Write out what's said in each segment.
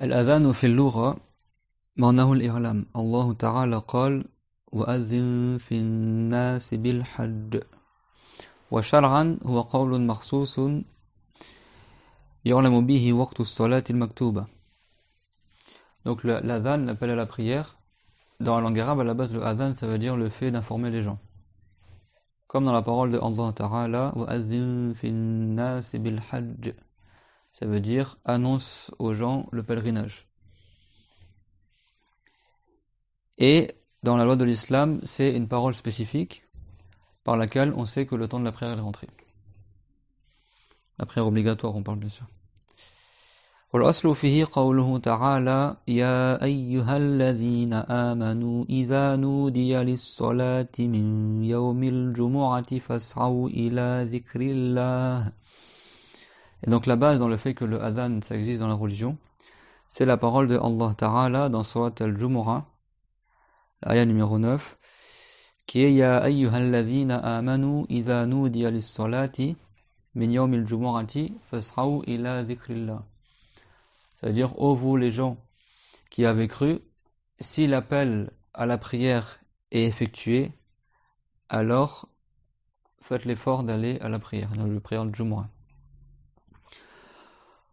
الأذان في اللغة معناه الإعلام. الله تعالى قال وأذن في الناس بالحج. وشرعا هو قول مخصوص يعلم به وقت الصلاة المكتوبة. Donc l'adhan, l'appel à la prière, dans la langue arabe, à la base, le adhan, ça veut dire le fait d'informer les gens. Comme dans la parole de Allah Ta'ala, وَأَذِّن فِي النَّاسِ بِالْحَجِّ. Ça veut dire annonce aux gens le pèlerinage. Et dans la loi de l'islam, c'est une parole spécifique par laquelle on sait que le temps de la prière est rentré. La prière obligatoire, on parle bien sûr. والأصل فيه قوله تعالى يا أيها الذين آمنوا إذا نودي للصلاة من يوم الجمعة فاسعوا إلى ذكر الله. Et donc la base dans le fait que le adhan ça existe dans la religion, c'est la parole de Allah Ta'ala dans Surat al-Jumu'ah, l'ayah numéro 9, qui est يا أيها الذين آمنوا إذا نودي للصلاة من يوم الجمعة فاسعوا إلى ذكر الله. C'est-à-dire, ô vous les gens qui avez cru, si l'appel à la prière est effectué, alors faites l'effort d'aller à la prière, dans la prière du Jumu'ah.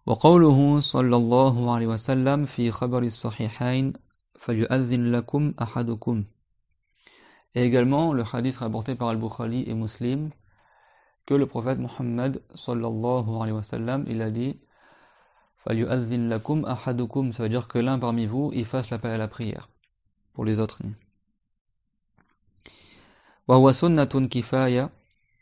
وقوله صلى الله عليه وسلم في خبر الصحيحين فيؤذن لكم أحدكم. Et également, le hadith rapporté par Al-Bukhari et Muslim, que le prophète Muhammad sallallahu alayhi wa sallam, il a dit فَلْيُؤَذِّنْ لَكُمْ أَحَدُكُمْ, ça veut dire que l'un parmi vous, il fasse l'appel à la prière. Pour les autres. وَهُوَ سُنَّةٌ كِفَايَةٌ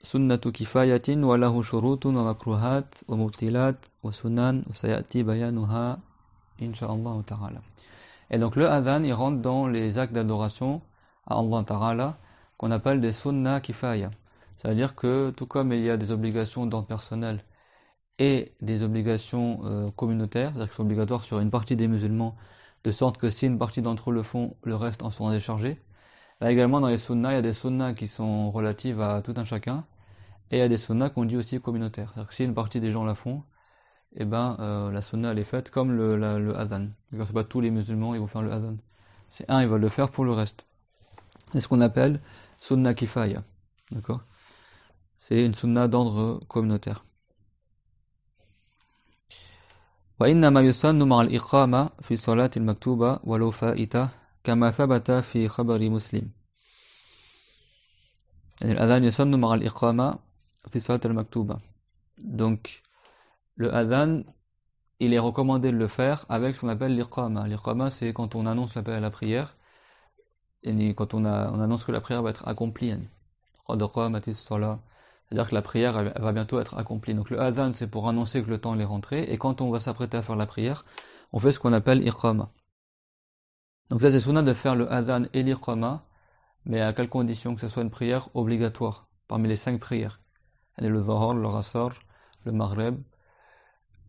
سُنَّةُ كِفَايَةٍ وَلَهُ شُرُوطٌ وَمَكْرُوهَاتٌ وَمُبْطِلَاتٌ وَسُنَنٌ وَسَيَأْتِي بَيَانُهَا إِنْ شَاءَ اللَّهُ تَعَالَى. Et donc le adhan, il rentre dans les actes d'adoration à Allah Ta'ala, qu'on appelle des sunnah kifaya. Ça veut dire que tout comme il y a des obligations d'ordre personnel et des obligations communautaires, c'est-à-dire qui sont obligatoires sur une partie des musulmans, de sorte que si une partie d'entre eux le font, le reste en seront déchargés. Là également dans les sunnahs, il y a des sunnahs qui sont relatives à tout un chacun, et il y a des sunnahs qu'on dit aussi communautaires. C'est-à-dire que si une partie des gens la font, et la sunnah elle est faite comme le adhan. C'est pas tous les musulmans ils vont faire le adhan. C'est un, il va le faire pour le reste. C'est ce qu'on appelle sunnah kifaya. D'accord ? C'est une sunnah d'ordre communautaire. وإنما يسن مع الإقامة في صلاة المكتوبة ولو فائتة كما ثبت في خبر مسلم. الأذان يسن مع الإقامة في صلاة المكتوبة. Donc le adhan, il est recommandé de le faire avec ce qu'on appelle l'iqama. L'iqama, c'est quand on annonce l'appel à la prière, et quand on annonce que la prière va être accomplie. C'est-à-dire que la prière elle va bientôt être accomplie. Donc le adhan, c'est pour annoncer que le temps est rentré, et quand on va s'apprêter à faire la prière, on fait ce qu'on appelle iqama. Donc ça c'est sunnah de faire le adhan et l'iqama, mais à quelle condition? Que ce soit une prière obligatoire, parmi les 5 prières. Le Dhuhr, le Asr, le Maghrib,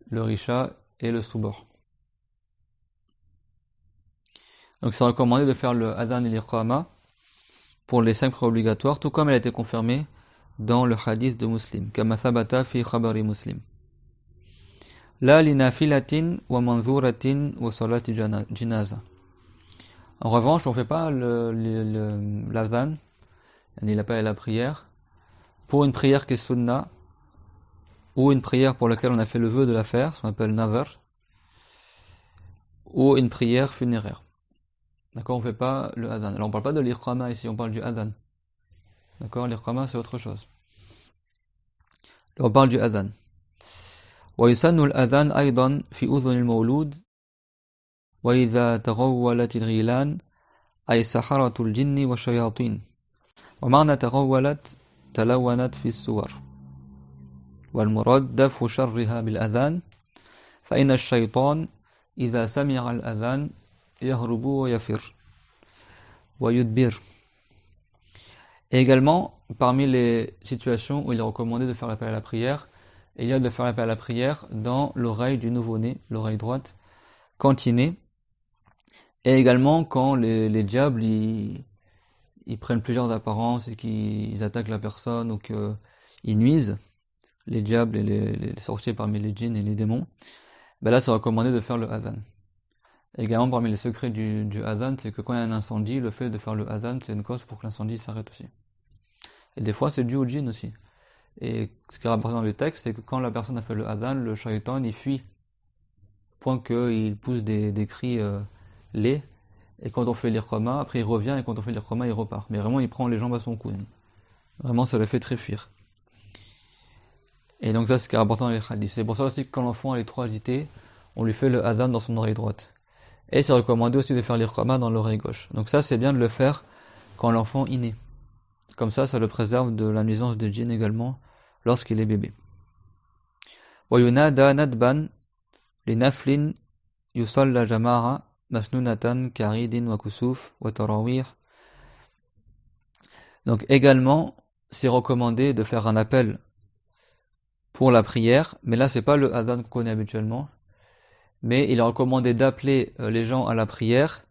le Risha et le Subh. Donc c'est recommandé de faire le adhan et l'iqama pour les 5 prières obligatoires, tout comme elle a été confirmée dans le hadith de Muslim, كما ثبت في خبر مسلم. لا لنافلة ومنذورة وصلاة جنازة. En revanche, on ne fait pas l'adhan, l'appel à la prière, pour une prière qui est sunnah, ou une prière pour laquelle on a fait le vœu de la faire, ce qu'on appelle nazar, ou une prière funéraire. D'accord, on ne fait pas le adhan. Alors on ne parle pas de l'iqama ici, on parle du adhan. D'accord, l'iqama c'est autre chose. Alors on parle du adhan. ويسن الأذان أيضا في أذن المولود وإذا تغولت الغيلان أي سحرة الجن والشياطين. ومعنى تغولت تلونت في الصور. والمراد دفع شرها بالأذان فإن الشيطان إذا سمع الأذان يهرب ويفر ويدبر. Et également, parmi les situations où il est recommandé de faire l'appel à la prière, il y a de faire l'appel à la prière dans l'oreille du nouveau-né, l'oreille droite, quand il naît, et également quand les diables ils prennent plusieurs apparences et qu'ils attaquent la personne ou qu'ils nuisent, les diables et les sorciers parmi les djinns et les démons, là c'est recommandé de faire le adhan. Également, parmi les secrets du adhan, c'est que quand il y a un incendie, le fait de faire le adhan, c'est une cause pour que l'incendie s'arrête aussi. Et des fois, c'est dû au djinn aussi. Et ce qui est rapporté dans le texte, c'est que quand la personne a fait le adhan, le shaitan, il fuit, point qu'il pousse des cris laids. Et quand on fait l'iqama, après il revient, et quand on fait l'iqama, il repart. Mais vraiment, il prend les jambes à son cou. Vraiment, ça le fait très fuir. Et donc ça, c'est ce qui est important dans les hadiths. C'est pour ça aussi que quand l'enfant est trop agité, on lui fait le adhan dans son oreille droite. Et c'est recommandé aussi de faire l'iqama dans l'oreille gauche. Donc ça, c'est bien de le faire quand l'enfant est né. Comme ça le préserve de la nuisance des djinns également lorsqu'il est bébé. وَيُنَادَى نَدْبًا لِنَفْلٍ يُصَلَّى جَمَاعَةً مَسْنُونَةً كَعِيدٍ وَكُسُوفٍ وَتَرَاوِيحٍ. Donc également, c'est recommandé de faire un appel pour la prière, mais là c'est pas le adhan qu'on connaît habituellement, mais il est recommandé d'appeler les gens à la prière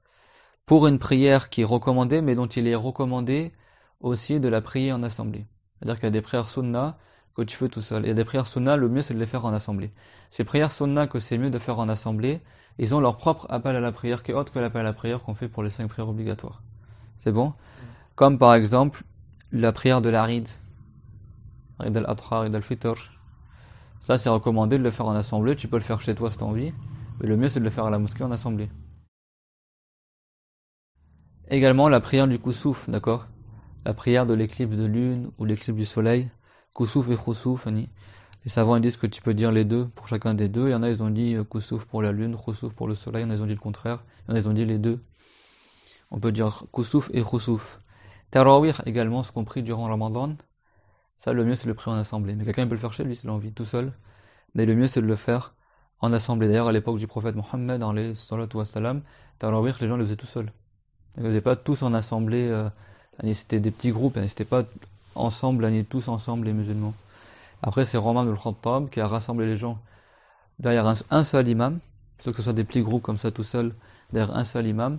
pour une prière qui est recommandée, mais dont il est recommandé aussi de la prier en assemblée. C'est-à-dire qu'il y a des prières sunna que tu fais tout seul. Il y a des prières sunna, le mieux c'est de les faire en assemblée. Ces prières sunna que c'est mieux de faire en assemblée, ils ont leur propre appel à la prière qui est autre que l'appel à la prière qu'on fait pour les 5 prières obligatoires. C'est bon? Comme par exemple la prière de l'Arid, Eid al-Adha, Eid al-Fitr. Ça c'est recommandé de le faire en assemblée, tu peux le faire chez toi si tu as envie, mais le mieux c'est de le faire à la mosquée en assemblée. Également la prière du Kusuf, d'accord? La prière de l'éclipse de lune ou l'éclipse du soleil, Kusuf et Khusuf. Les savants disent que tu peux dire les deux pour chacun des deux. Il y en a, ils ont dit Kusuf pour la lune, Khusuf pour le soleil. Il y en a, ils ont dit le contraire. Il y en a, ils ont dit les deux. On peut dire Kusuf et Khusuf. Tarawih également, ce compris durant Ramadan. Ça, le mieux, c'est de le prier en assemblée. Mais quelqu'un peut le faire chez lui s'il a envie, tout seul. Mais le mieux, c'est de le faire en assemblée. D'ailleurs, à l'époque du prophète Mohammed, alayhi salatu wassalam, Tarawih, les gens le faisaient tout seuls. Ils ne faisaient pas tous en assemblée. C'était des petits groupes, c'était pas ensemble, tous ensemble les musulmans. Après, c'est Omar ibn al-Khattab qui a rassemblé les gens derrière un seul imam, plutôt que ce soit des petits groupes comme ça tout seul, derrière un seul imam.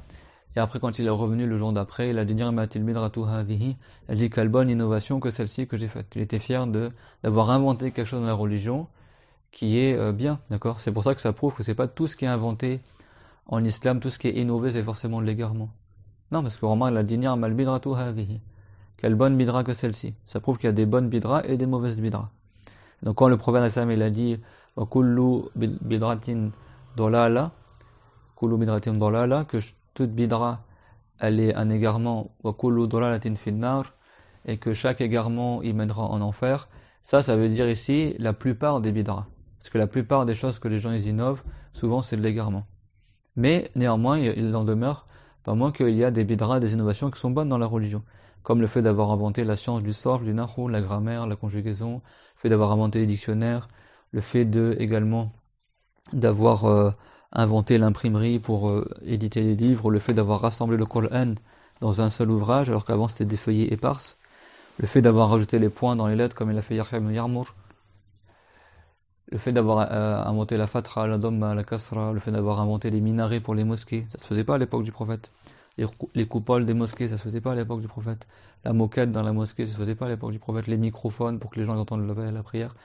Et après, quand il est revenu le jour d'après, il a dit il a dit quelle bonne innovation que celle-ci que j'ai faite. Il était fier d'avoir inventé quelque chose dans la religion qui est bien, d'accord? C'est pour ça que ça prouve que c'est pas tout ce qui est inventé en islam, tout ce qui est innové, c'est forcément de l'égarement. Non, parce que Romain il a dit ni'mal bidratu hadhihi. Quelle bonne bidra que celle-ci. Ça prouve qu'il y a des bonnes bidras et des mauvaises bidras. Donc quand le prophète sallam il a dit wa kullu bidratin dolala, kullu bidratin dolala, que toute bidra elle est un égarement, wa kullu dolalatin finnar, et que chaque égarement il mènera en enfer. Ça veut dire ici la plupart des bidras. Parce que la plupart des choses que les gens ils innovent, souvent c'est de l'égarement. Mais néanmoins, il en demeure pas moins qu'il y a des bidras, des innovations qui sont bonnes dans la religion. Comme le fait d'avoir inventé la science du sarf, du nahou, la grammaire, la conjugaison, le fait d'avoir inventé les dictionnaires, le fait également d'avoir inventé l'imprimerie pour éditer les livres, le fait d'avoir rassemblé le Coran dans un seul ouvrage, alors qu'avant c'était des feuillets éparses, le fait d'avoir rajouté les points dans les lettres comme il a fait Yahya ibn Yarmour, le fait d'avoir inventé la fatra, la dhamma, la kasra, le fait d'avoir inventé les minarets pour les mosquées, ça se faisait pas à l'époque du prophète. Les coupoles des mosquées, ça se faisait pas à l'époque du prophète. La moquette dans la mosquée, ça se faisait pas à l'époque du prophète. Les microphones pour que les gens entendent la prière.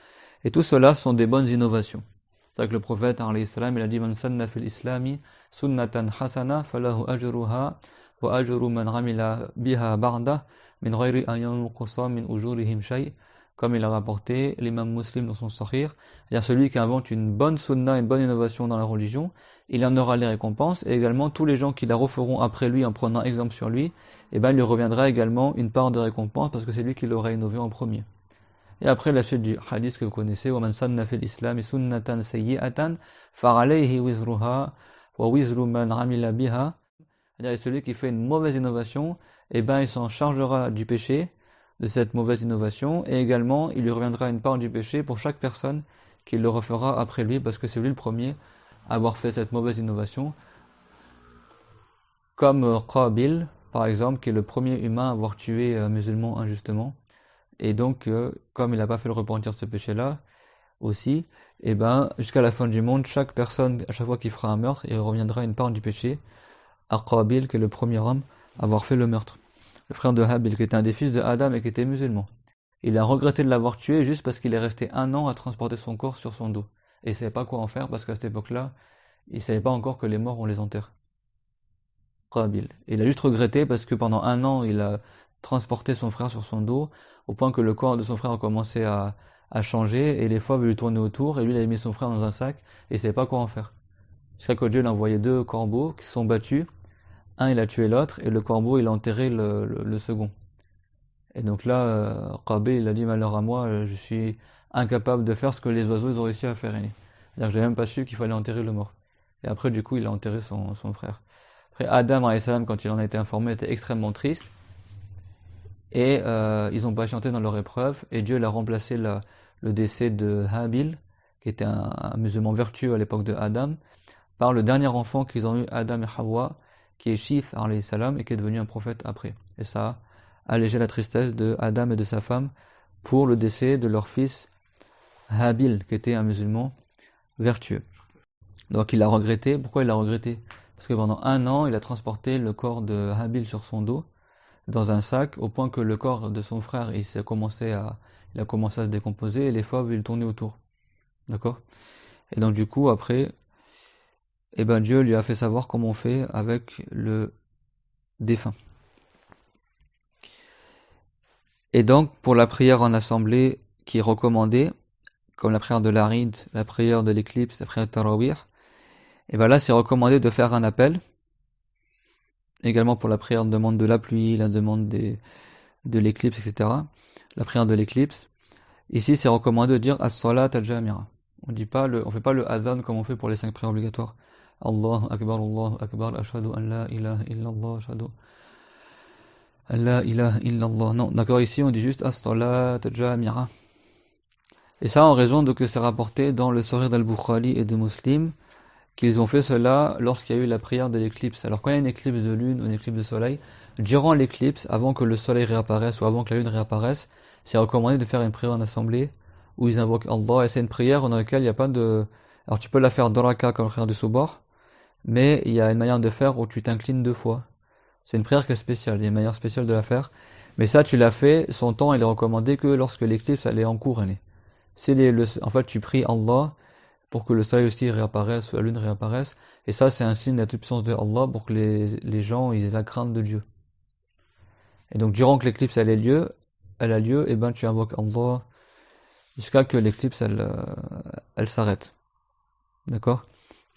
Et tout cela sont des bonnes innovations. C'est ça que le prophète, alayhi salam, il a dit Man sanna fil islami sunnatan hasana falahu ajruha wa ajru man amila biha ba'da min ghayri an yanqusa min ujurihim shay'. Comme il a rapporté l'imam muslim dans son sahih, c'est-à-dire celui qui invente une bonne sunna, une bonne innovation dans la religion, il en aura les récompenses, et également tous les gens qui la referont après lui en prenant exemple sur lui, il lui reviendra également une part de récompense parce que c'est lui qui l'aura innové en premier. Et après la suite du hadith que vous connaissez, وَمَنْ سَنَّ فِي الْإِسْلَامِ سُنَّةً سَيِّئَةً فَعَلَيْهِ وِزْرُهَا وَوِزْرُ مَنْ عَمِلَ بِهَا. C'est-à-dire celui qui fait une mauvaise innovation, il s'en chargera du péché de cette mauvaise innovation, et également il lui reviendra une part du péché pour chaque personne qui le refera après lui, parce que c'est lui le premier à avoir fait cette mauvaise innovation, comme Qabil par exemple, qui est le premier humain à avoir tué un musulman injustement, et donc comme il n'a pas fait le repentir de ce péché là aussi, jusqu'à la fin du monde, chaque personne, à chaque fois qu'il fera un meurtre, il reviendra une part du péché à Qabil, qui est le premier homme à avoir fait le meurtre, le frère de Habil, qui était un des fils de Adam et qui était musulman. Il a regretté de l'avoir tué juste parce qu'il est resté 1 an à transporter son corps sur son dos. Et il ne savait pas quoi en faire parce qu'à cette époque-là, il ne savait pas encore que les morts on les enterre. Qabil. Il a juste regretté parce que pendant 1 an, il a transporté son frère sur son dos, au point que le corps de son frère a commencé à changer, et les fauves lui tournaient autour, et lui il avait mis son frère dans un sac, et il savait pas quoi en faire. Jusqu'à que Dieu il a envoyé 2 corbeaux qui se sont battus, un il a tué l'autre, et le corbeau il a enterré le second. Et donc là, Qabil il a dit malheur à moi, je suis incapable de faire ce que les oiseaux ils ont réussi à faire. C'est-à-dire que j'ai même pas su qu'il fallait enterrer le mort. Et après du coup il a enterré son frère. Après Adam alayhi salam, quand il en a été informé, était extrêmement triste. Et ils ont patienté dans leur épreuve, et Dieu l'a remplacé le décès de Habil, qui était un musulman vertueux à l'époque de Adam, par le dernier enfant qu'ils ont eu, Adam et Hawa, qui est Shith alayhi salam, et qui est devenu un prophète après. Et ça a allégé la tristesse de Adam et de sa femme pour le décès de leur fils Habil, qui était un musulman vertueux. Donc il a regretté. Pourquoi il a regretté? Parce que pendant 1 an, il a transporté le corps de Habil sur son dos, dans un sac, au point que le corps de son frère il a commencé à se décomposer, et les fauves ils tournaient autour. D'accord? Et donc du coup après, Dieu lui a fait savoir comment on fait avec le défunt. Et donc pour la prière en assemblée qui est recommandée, comme la prière de l'Arid, la prière de l'éclipse, la prière de Tarawih, et là c'est recommandé de faire un appel. Également pour la prière de demande de la pluie, la demande de l'éclipse, etc. La prière de l'éclipse. Ici, c'est recommandé de dire as-salat al-jamira. On fait pas le adhan comme on fait pour les 5 prières obligatoires. Allahu akbar, ashhadu an la ilaha illallah, ashhadu an la ilaha illallah. Non, d'accord, ici on dit juste as-salat al-jamira. Et ça en raison de que c'est rapporté dans le Sahih d'Al-Bukhari et de Muslim qu'ils ont fait cela lorsqu'il y a eu la prière de l'éclipse. Alors quand il y a une éclipse de lune ou une éclipse de soleil, durant l'éclipse, avant que le soleil réapparaisse ou avant que la lune réapparaisse, c'est recommandé de faire une prière en assemblée où ils invoquent Allah, et c'est une prière dans laquelle il n'y a pas de... Alors tu peux la faire dans raka comme la prière du Subah, mais il y a une manière de faire où tu t'inclines 2 fois. C'est une prière qui est spéciale, il y a une manière spéciale de la faire. Mais ça, tu l'as fait, son temps il est recommandé que lorsque l'éclipse elle est en cours. En fait, tu pries Allah pour que le soleil aussi réapparaisse, ou la lune réapparaisse, et ça c'est un signe de la toute-puissance de Allah pour que les gens ils aient la crainte de Dieu. Et donc durant que l'éclipse elle a lieu, et tu invoques Allah jusqu'à que l'éclipse elle s'arrête. D'accord?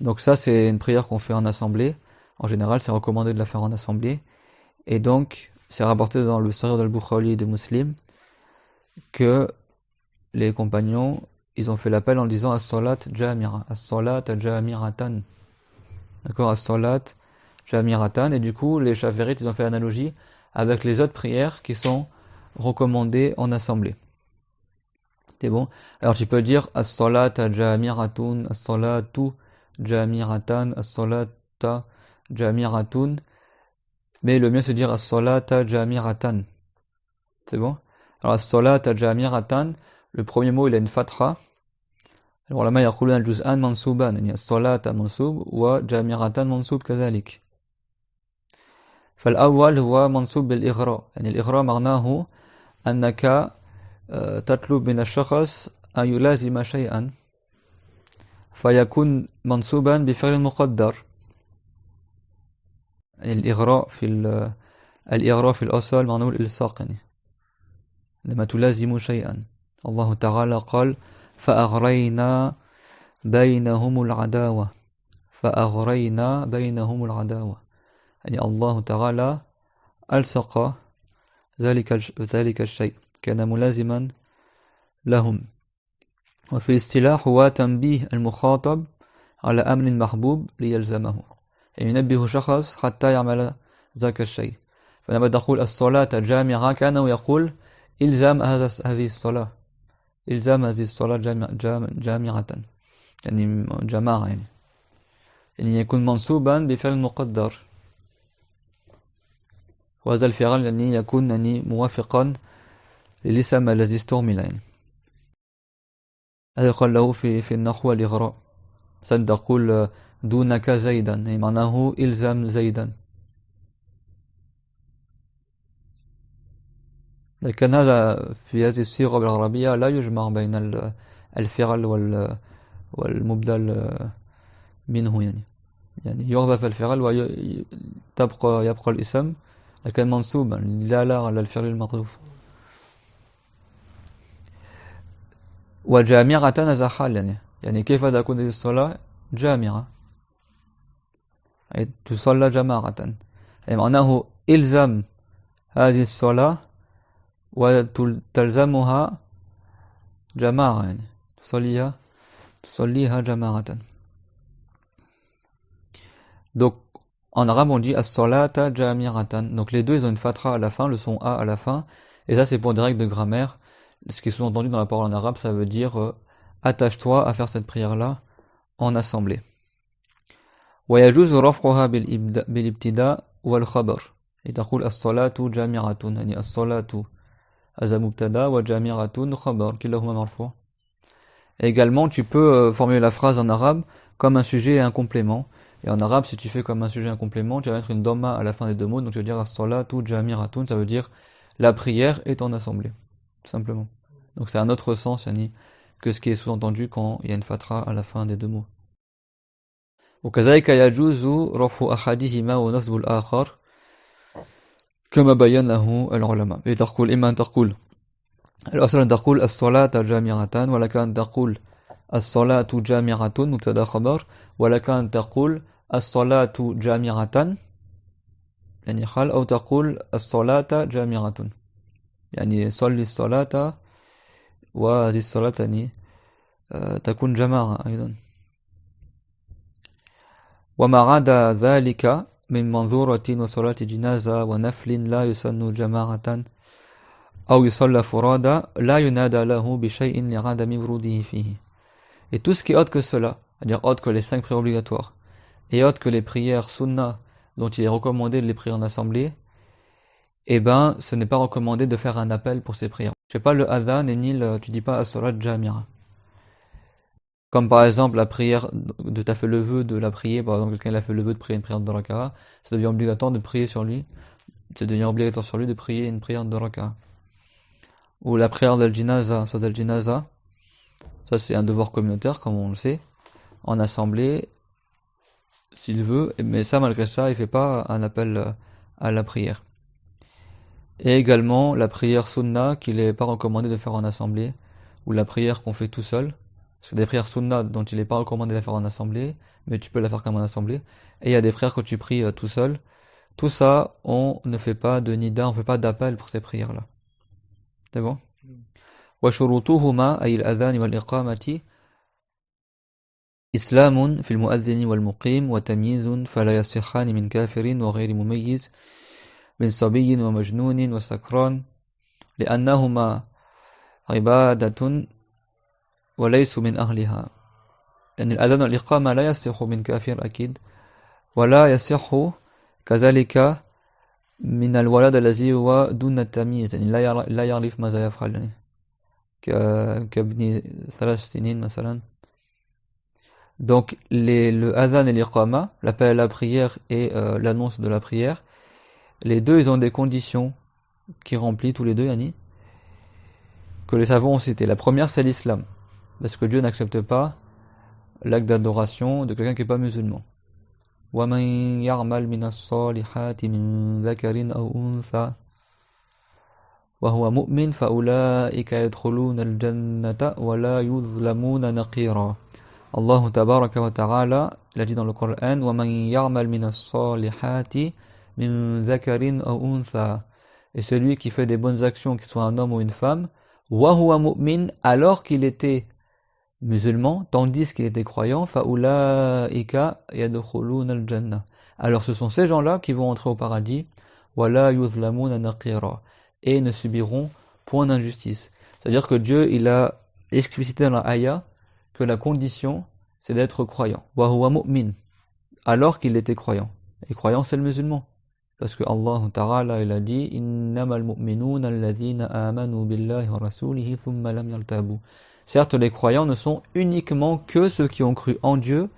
Donc ça c'est une prière qu'on fait en assemblée. En général c'est recommandé de la faire en assemblée. Et donc c'est rapporté dans le Sahih d'Al-Bukhari de Muslim que les compagnons ils ont fait l'appel en disant as-salat jamira, as-salat jamiratan. D'accord, as-salat jamiratan. Et du coup les Chaférites ils ont fait l'analogie avec les autres prières qui sont recommandées en assemblée. C'est bon? Alors tu peux dire as-salata jamiratun, as-salatu jamiratan, as-salata jamiratun, mais le mieux c'est de dire as-salata jamiratan. C'est bon? Alors as-salata jamiratan, le premier mot il a une fatha. Alors lama yaquluna al-juz'an mansuban, yani as-salata mansub wa jamiratan mansub كذلك. فالأول هو منصوب بالإغراء، يعني الإغراء معناه أنك تطلب من الشخص أن يلازم شيئا فيكون منصوبا بفعل مقدر. الإغراء في الأصل معناه الإلصاق، يعني لما تلازم شيئا. الله تعالى قال فأغرينا بينهم العداوة، فأغرينا بينهم العداوة، يعني الله تعالى ألصق ذلك الشيء، كان ملازما لهم. وفي الاصطلاح هو تنبيه المخاطب على أمر محبوب ليلزمه، يعني ينبه شخص حتى يعمل ذاك الشيء. فلما تقول الصلاة جامعة كأنه يقول إلزام هذه الصلاة، إلزام هذه الصلاة جامعة، يعني جماعة، يعني يكون منصوبا بفعل مقدر، وهذا الفعل يعني يكون يعني موافقا للاسم الذي استعمل، يعني هذا قال له في النحو الإغراء. مثلا تقول دونك زيدا، يعني معناه إلزام زيدا. لكن هذا في هذه الصيغة بالعربية لا يجمع بين الفعل والمبدل منه، يعني يعني يحذف الفعل يبقى الاسم لكن منصوبا لا على الفعل المحذوف. وجامعة هذا حال يعني كيف تكون هذه الصلاة جامعة أي تصلى جماعة يعني معناه إلزم هذه الصلاة وتلزمها جماعة يعني تصليها جماعة. Donc en arabe on dit as-salata jami'atan. Donc les deux ils ont une fatra à la fin, le son A à la fin, et ça c'est pour des règles de grammaire. Ce qui est sous-entendu dans la parole en arabe, ça veut dire attache-toi à faire cette prière-là en assemblée. ويجوز رفعها بالابتداء والخبر تقول الصلاة جامعة يعني الصلاة هذا مبتدا وجامعة خبر كلاهما مرفوع. Également tu peux formuler la phrase en arabe comme un sujet et un complément. Et en arabe, si tu fais comme un sujet et un complément, tu vas mettre une dhamma à la fin des deux mots, donc tu vas dire as-salatu jami'atun, ça veut dire la prière est en assemblée, tout simplement. Donc c'est un autre sens yani, que ce qui est sous-entendu quand il y a une fatra à la fin des deux mots. وكذلك يجوز رفع أحدهما ونصب الآخر كما بينه العلماء. تقول إما أن تقول الأصل أن تقول الصلاة جامعة ولك أن تقول الصلاة جامعة مبتدا خبر ولك أن تقول الصلاة جامعة يعني خال أو تقول الصلاة جامعة يعني صلي الصلاة وهذه الصلاة يعني تكون جماعة أيضا. وما عدا ذلك من منظورة وصلاة جنازة ونفل لا يسن جماعة أو يصلى فرادا لا ينادى له بشيء لعدم وروده فيه. Et tout ce qui est autre que cela, c'est-à-dire autre que les 5 prières obligatoires et autre que les prières sunnah dont il est recommandé de les prier en assemblée, eh ben, ce n'est pas recommandé de faire un appel pour ces prières. Tu fais pas le adhan et ni tu dis pas as-salat jamira. Comme par exemple la prière de t'as fait le vœu de la prier, par exemple quelqu'un il a fait le vœu de prier une prière de raka'a, ça devient obligatoire de prier sur lui, de prier une prière de raka'a. Ou la prière d'al-jinaza, ça c'est un devoir communautaire comme on le sait, en assemblée, s'il veut, mais ça malgré ça il fait pas un appel à la prière. Et également la prière sunnah qu'il n'est pas recommandé de faire en assemblée, ou la prière qu'on fait tout seul. Parce que des prières sunnah dont il n'est pas recommandé de la faire en assemblée, mais tu peux la faire comme en assemblée. Et il y a des prières que tu pries tout seul. Tout ça, on ne fait pas de nida, on ne fait pas d'appel pour ces prières-là. C'est bon? وشروطهما أي الأذان والإقامة إسلام في المؤذن والمقيم وتمييز فلا يصحان من كافر وغير مميز من صبي ومجنون وسكران لأنهما عبادة وليسوا من أهلها. يعني الأذان والإقامة لا يصح من كافر أكيد ولا يصح كذلك من الولد الذي هو دون التمييز يعني لا يعرف ماذا يفعل يعني كابن 3 سنين مثلا. Donc le adhan et l'iqama, l'appel à la prière et l'annonce de la prière, les deux ils ont des conditions qui remplissent tous les deux yani, que les savants ont cité. La première c'est l'islam, parce que Dieu n'accepte pas l'acte d'adoration de quelqu'un qui n'est pas musulman. وَمَنْ يَعْمَلْ مِنَ الصَّالِحَاتِ مِنْ ذَكَرٍ أَوْ أُنْثَى وَهُوَ مُؤْمِنٌ فَأُولَئِكَ يَدْخُلُونَ الْجَنَّةَ وَلَا يُظْلَمُونَ نَقِيرًا. Allah tabaraka wa ta'ala, il a dit dans le Coran, وَمَنْ يَعْمَلْ مِنَ الصَّالِحَاتِ مِنْ ذَكَرٍ أَوْ أُنْثَى. Et celui qui fait des bonnes actions, qu'il soit un homme ou une femme, وَهُوَ مُؤْمِنٌ, alors qu'il était musulman, tandis qu'il était croyant, فَأُولَئِكَ يَدْخُلُونَ الْجَنَّةَ. Alors ce sont ces gens-là qui vont entrer au paradis, وَلَا يُظْلَمُونَ نَقِيرًا, et ne subiront point d'injustice. C'est-à-dire que Dieu, il a explicité dans la ayah que la condition, c'est d'être croyant. وَهُوَ مُؤْمِنٌ, alors qu'il était croyant. Et croyant, c'est le musulman. Parce que Allah Ta'ala, il a dit إِنَّمَا الْمُؤْمِنُونَ الَّذِينَ آمَنُوا بِاللَّهِ وَرَسُولِهِ ثُمَّ لَمْ يَرْتَابُوا. Certes, les croyants ne sont uniquement que ceux qui ont cru en Dieu,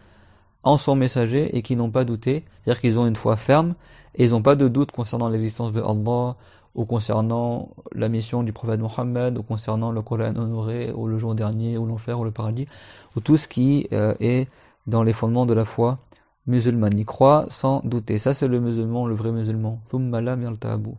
en son messager, et qui n'ont pas douté. C'est-à-dire qu'ils ont une foi ferme, et ils n'ont pas de doute concernant l'existence de Allah, ou concernant la mission du prophète Mohammed, ou concernant le Coran honoré, ou le jour dernier, ou l'enfer, ou le paradis, ou tout ce qui est dans les fondements de la foi musulman y croit sans douter. Ça, c'est le musulman, le vrai musulman. Thumma lam yartabu.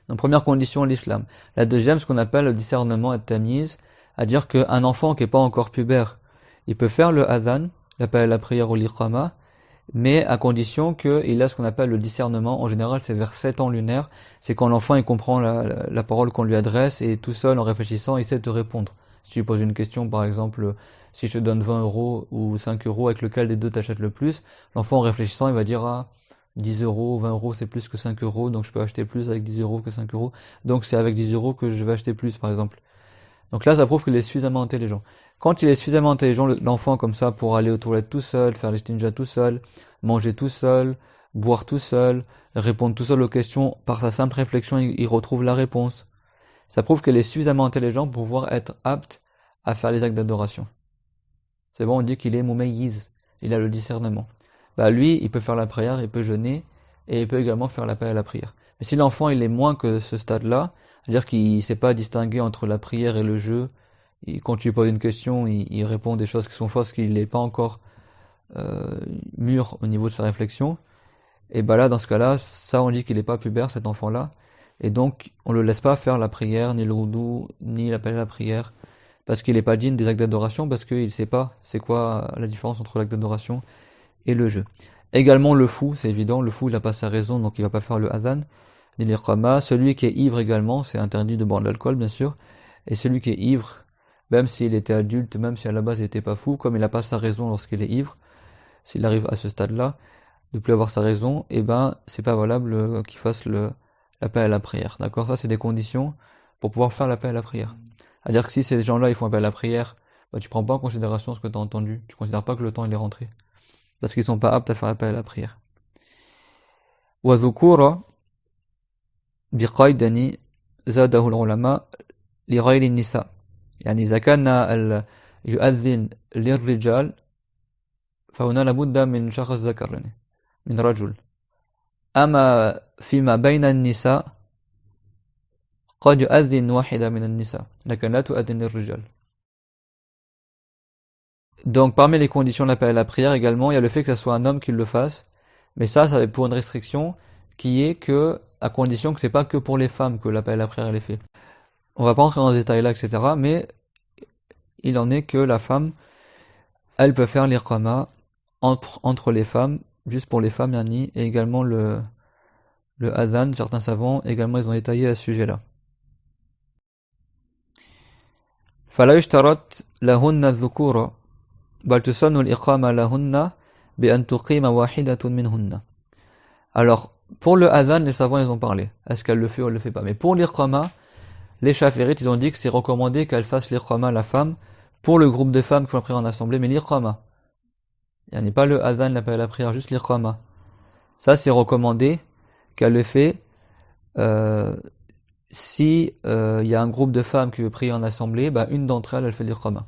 Donc, première condition, l'islam. La deuxième, ce qu'on appelle le discernement et tamyiz, à dire qu'un enfant qui n'est pas encore pubère, il peut faire le adhan, l'appel à la prière ou l'iqama, mais à condition qu'il a ce qu'on appelle le discernement. En général, c'est vers 7 ans lunaire. C'est quand l'enfant il comprend la parole qu'on lui adresse et tout seul, en réfléchissant, il sait te répondre. Si tu lui poses une question, par exemple, si je te donne 20 euros ou 5 euros, avec lequel des deux t'achètes le plus, l'enfant en réfléchissant, il va dire, ah, 10 euros, 20 euros, c'est plus que 5 euros, donc je peux acheter plus avec 10 euros que 5 euros. Donc c'est avec 10 euros que je vais acheter plus, par exemple. Donc là, ça prouve qu'il est suffisamment intelligent. Quand il est suffisamment intelligent, l'enfant comme ça, pour aller aux toilettes tout seul, faire les stinjas tout seul, manger tout seul, boire tout seul, répondre tout seul aux questions, par sa simple réflexion, il retrouve la réponse. Ça prouve qu'il est suffisamment intelligent pour pouvoir être apte à faire les actes d'adoration. C'est bon, on dit qu'il est mumayyiz, il a le discernement. Bah lui, il peut faire la prière, il peut jeûner, et il peut également faire l'appel à la prière. Mais si l'enfant il est moins que ce stade-là, c'est-à-dire qu'il ne sait pas distinguer entre la prière et le jeu, quand tu lui poses une question, il répond des choses qui sont fausses, qu'il n'est pas encore mûr au niveau de sa réflexion, et bah là, dans ce cas-là, ça on dit qu'il n'est pas pubère, cet enfant-là, et donc on ne le laisse pas faire la prière, ni le wudu, ni l'appel à la prière, parce qu'il n'est pas digne des actes d'adoration, parce qu'il ne sait pas c'est quoi la différence entre l'acte d'adoration et le jeu. Également le fou, c'est évident, le fou il n'a pas sa raison, donc il va pas faire le adhan, ni l'iqama. Celui qui est ivre également, c'est interdit de boire de l'alcool bien sûr, et celui qui est ivre, même s'il était adulte, même si à la base il n'était pas fou, comme il n'a pas sa raison lorsqu'il est ivre, s'il arrive à ce stade-là, de plus avoir sa raison, et ben c'est pas valable qu'il fasse l'appel à la prière. D'accord? Ça c'est des conditions pour pouvoir faire l'appel à la prière. C'est-à-dire que si ces gens-là ils font appel à la prière, bah, tu prends pas en considération ce que tu as entendu, tu considères pas que le temps il est rentré. Parce qu'ils sont pas aptes à faire appel à la prière. وذكورا بقيد يعني زاده العلماء لغير النساء يعني إذا كان يؤذن للرجال فهنا لابد من شخص ذكر يعني من رجل أما فيما بين النساء قد يؤذن واحدة من النساء لكن لا تؤذن للرجال. Donc parmi les conditions de l'appel à la prière également, il y a le fait que ce soit un homme qui le fasse, mais ça est pour une restriction qui est que, à condition que c'est pas que pour les femmes que l'appel à la prière est fait. On va pas entrer dans ce détail là, etc., mais il en est que la femme, elle peut faire l'iqama entre les femmes, juste pour les femmes, yani, et également le adhan, certains savants, également ils ont détaillé à ce sujet-là. فلا يشترط لهن الذكور بل تسن الإقامة لهن بأن تقيم واحدة منهن. Alors, pour le adhan, les savants ils ont parlé. Est-ce qu'elle le fait ou elle le fait pas? Mais pour l'iqama, les chaférites ils ont dit que c'est recommandé qu'elle fasse l'iqama la femme pour le groupe de femmes qui vont prier en assemblée, mais l'iqama. Il n'y a pas le adhan, l'appel à la prière, juste l'iqama. Ça c'est recommandé qu'elle le fait si il y a un groupe de femmes qui veut prier en assemblée, bah une d'entre elles, elle fait l'iqama.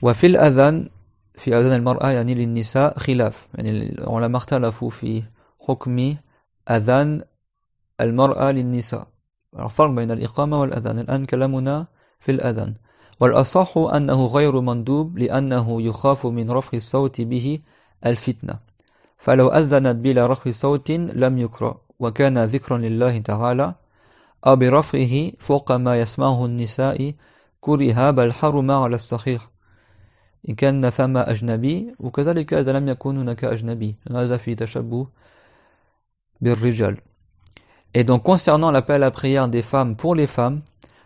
وفي الأذان في أذان المرأة يعني للنساء خلاف يعني العلماء اختلفوا في حكم أذان المرأة للنساء. الفرق بين الإقامة والأذان الآن كلامنا في الأذان والأصح أنه غير مندوب لأنه يخاف من رفع الصوت به الفتنة فلو أذنت بلا رفع صوت لم يكره وكان ذكرا لله تعالى أو برفعه فوق ما يسمعه النساء كره بل حرم على الصحيح إن كان ثم أجنبي وكذلك إذا لم يكن هناك أجنبي هذا في تشبه بالرجال. Et donc concernant l'appel à la prière des femmes pour les femmes,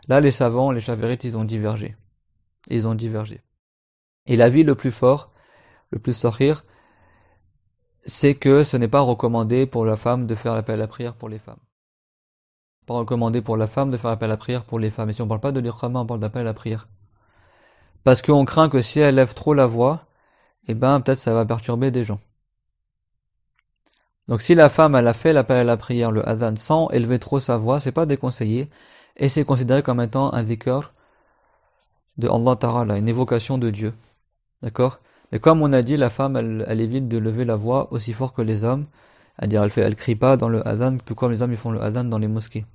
là les savants, les chavérites, ils ont divergé. Et l'avis le plus fort, le plus sahih, c'est que ce n'est pas recommandé pour la femme de faire l'appel à la prière pour les femmes. Pas recommandé pour la femme de faire l'appel à la prière pour les femmes. Et si on parle pas de l'iqama, on parle d'appel à la prière. Parce qu'on craint que si elle lève trop la voix, eh ben peut-être ça va perturber des gens. Donc si la femme elle a fait l'appel à la prière, le adhan, sans élever trop sa voix, c'est pas déconseillé, et c'est considéré comme étant un dhikr de Allah Ta'ala, une évocation de Dieu. D'accord? Mais comme on a dit, la femme elle évite de lever la voix aussi fort que les hommes, c'est-à-dire elle crie pas dans le adhan, tout comme les hommes ils font le adhan dans les mosquées.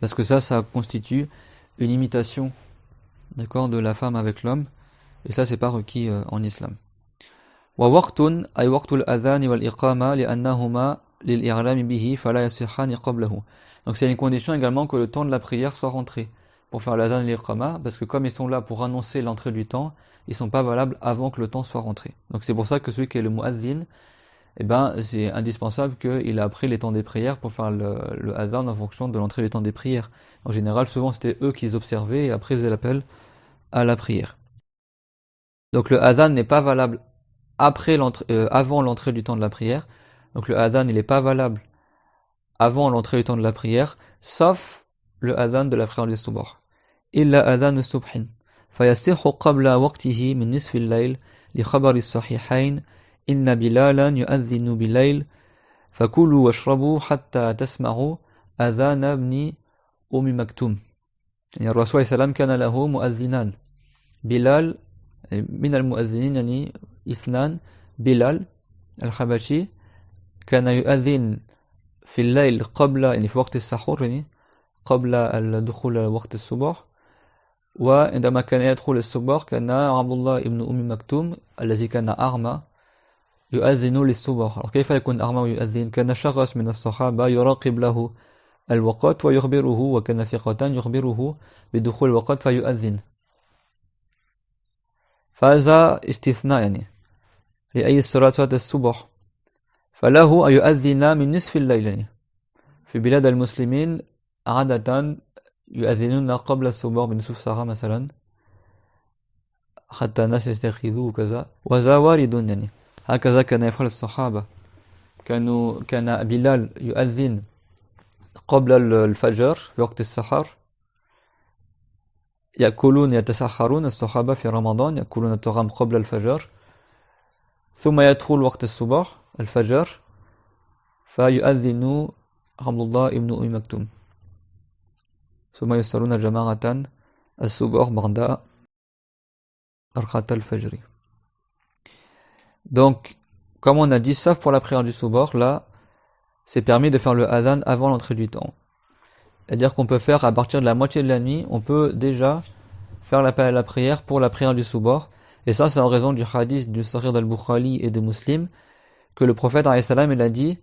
Parce que ça constitue une imitation d'accord, de la femme avec l'homme, et ça c'est pas requis en islam. ووقت أي وقت الأذان والإقامة لأنهما للإعلام به فلا يصحان قبله. Donc c'est une condition également que le temps de la prière soit rentré pour faire l'adhan et l'iqama, parce que comme ils sont là pour annoncer l'entrée du temps, ils sont pas valables avant que le temps soit rentré. Donc c'est pour ça que celui qui est le muazzin, eh ben c'est indispensable qu'il a appris les temps des prières pour faire le adhan en fonction de l'entrée du temps des prières. En général, souvent c'était eux qui observaient et après ils faisaient l'appel à la prière. Donc le adhan n'est pas valable avant l'entrée du temps de la prière. Donc le adhan il n'est pas valable avant l'entrée du temps de la prière, sauf le adhan de la prière du subh. Illa adhan subhin. فيصح قبل وقته من نصف الليل لخبر الصحيحين إن بلالا يؤذن بالليل فكلوا واشربوا حتى تسمعوا أذان ابن أم مكتوم. يعني الرسول صلى الله عليه وسلم كان له مؤذنان بلال من المؤذنين يعني اثنان بلال الحبشي كان يؤذن في الليل قبل يعني في وقت السحور يعني قبل الدخول وقت الصبح وعندما كان يدخل الصبح كان عبد الله ابن أم مكتوم الذي كان أعمى يؤذن للصبح. Alors كيف يكون أعمى ويؤذن؟ كان شخص من الصحابة يراقب له الوقت ويخبره وكان ثقة يخبره بدخول الوقت فيؤذن. فهذا استثناء يعني لأي صلاة الصبح فله أن يؤذن من نصف الليل يعني. في بلاد المسلمين عادة يؤذنون قبل الصبح بنصف ساعة مثلا حتى الناس يستيقظوا وكذا وذا وارد يعني هكذا كان يفعل الصحابة كان بلال يؤذن قبل الفجر في وقت السحر يأكلون يتسحرون الصحابة في رمضان يأكلون الطعام قبل الفجر ثم يدخل وقت الصبح الفجر فيؤذن عبد الله ابن أم مكتوم ثم يصلون جماعة الصبح بعد ركعة الفجر. Donc, comme on a dit, sauf pour la prière du soubor, là, c'est permis de faire le adhan avant l'entrée du temps. C'est-à-dire qu'on peut faire, à partir de la moitié de la nuit, on peut déjà faire l'appel à la prière pour la prière du soubor. Et ça, c'est en raison du hadith du Sahih d'Al-Bukhari et de Muslim, que le prophète, alayhi salam, il a dit,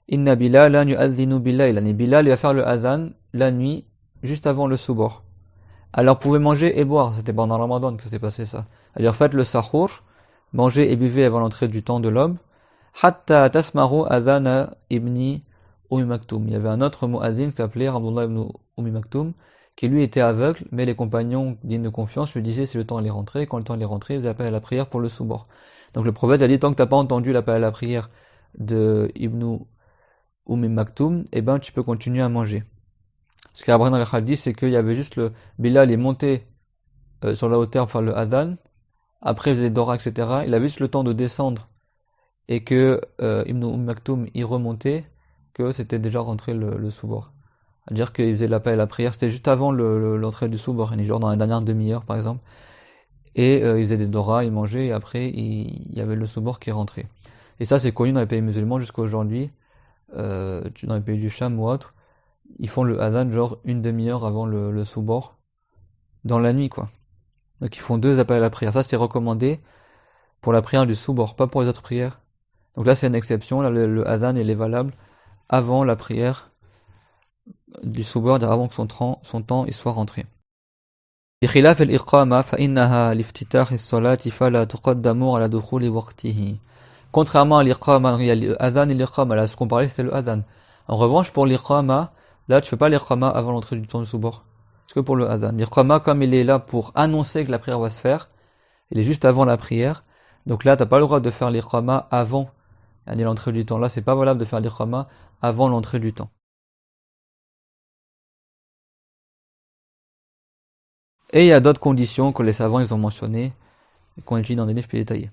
Inna Bilalan yu'adhinu billayl. Bilal, il va faire le adhan la nuit, juste avant le soubor. Alors, vous pouvez manger et boire. C'était pendant Ramadan que ça s'est passé, ça. C'est-à-dire, faites le sahur, mangez et buvez avant l'entrée du temps de l'homme. Hatta tasmaru adhana ibni Ummi Maktoum. Il y avait un autre mu'adhin qui s'appelait Abdullah ibn Ummi Maktoum, qui lui était aveugle, mais les compagnons dignes de confiance lui disaient si le temps allait rentrer. Et quand le temps allait rentrer, ils faisaient appel à la prière pour le soubor. Donc le prophète a dit, tant que t'as pas entendu l'appel à la prière de Ibn Ummi Maktoum, eh ben tu peux continuer à manger. Ce qu'il y a dans le hadith, c'est qu'il y avait juste le Bilal est monté sur la hauteur pour faire le adhan, après il faisait Dora, etc. Il avait juste le temps de descendre et que Ibn Maktoum y remontait, que c'était déjà rentré le soubor. C'est-à-dire qu'il faisait l'appel à la prière, c'était juste avant l'entrée du soubor, genre dans la dernière demi-heure par exemple. Et il faisait des Dora, il mangeait et après il y avait le soubor qui rentrait. Et ça c'est connu dans les pays musulmans jusqu'à aujourd'hui, dans les pays du Cham ou autres. Ils font le adhan genre une demi-heure avant le soubor, dans la nuit quoi. Donc ils font 2 appels à la prière. Ça c'est recommandé pour la prière du soubor, pas pour les autres prières. Donc là c'est une exception, là le adhan il est valable avant la prière du soubor, avant que son temps il soit rentré. بخلاف الإقامة فإنها لافتتاح الصلاة فلا تقدم على دخول وقته. Contrairement à l'iqama, il y a l'adhan et l'iqama, là ce qu'on parlait c'était le adhan. En revanche pour l'iqama, là tu fais pas l'iqama avant l'entrée du temps du soubor. Parce que pour le adhan, l'iqama comme il est là pour annoncer que la prière va se faire, il est juste avant la prière. Donc là t'as pas le droit de faire l'iqama avant l'entrée du temps. Là c'est pas valable de faire l'iqama avant l'entrée du temps. Et il y a d'autres conditions que les savants ils ont mentionnées, qu'on étudie dans des livres plus détaillés.